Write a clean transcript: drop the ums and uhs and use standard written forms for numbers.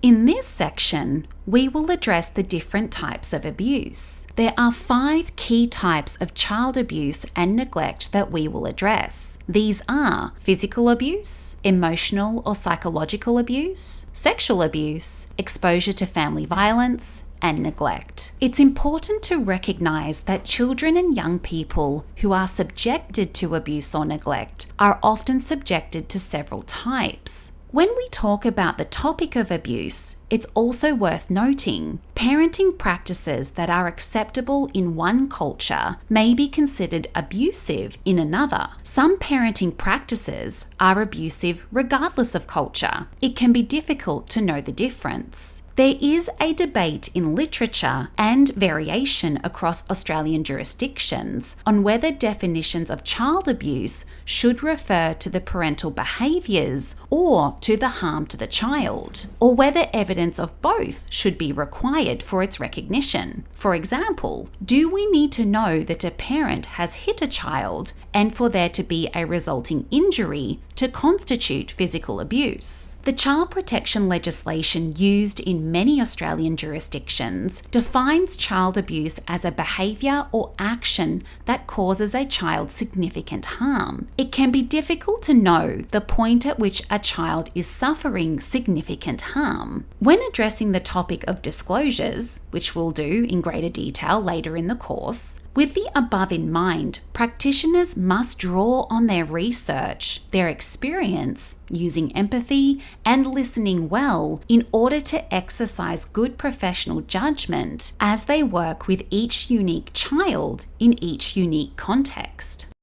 In this section, we will address the different types of abuse. There are 5 key types of child abuse and neglect that we will address. These are physical abuse, emotional or psychological abuse, sexual abuse, exposure to family violence, and neglect. It's important to recognize that children and young people who are subjected to abuse or neglect are often subjected to several types. When we talk about the topic of abuse, it's also worth noting parenting practices that are acceptable in one culture may be considered abusive in another. Some parenting practices are abusive regardless of culture. It can be difficult to know the difference. There is a debate in literature and variation across Australian jurisdictions on whether definitions of child abuse should refer to the parental behaviours or to the harm to the child, or whether evidence of both should be required for its recognition. For example, do we need to know that a parent has hit a child and for there to be a resulting injury to constitute physical abuse? The child protection legislation used in many Australian jurisdictions defines child abuse as a behaviour or action that causes a child significant harm. It can be difficult to know the point at which a child is suffering significant harm. When addressing the topic of disclosures, which we'll do in greater detail later in the course, with the above in mind, practitioners must draw on their research, their experience, using empathy and listening well in order to exercise good professional judgment as they work with each unique child in each unique context.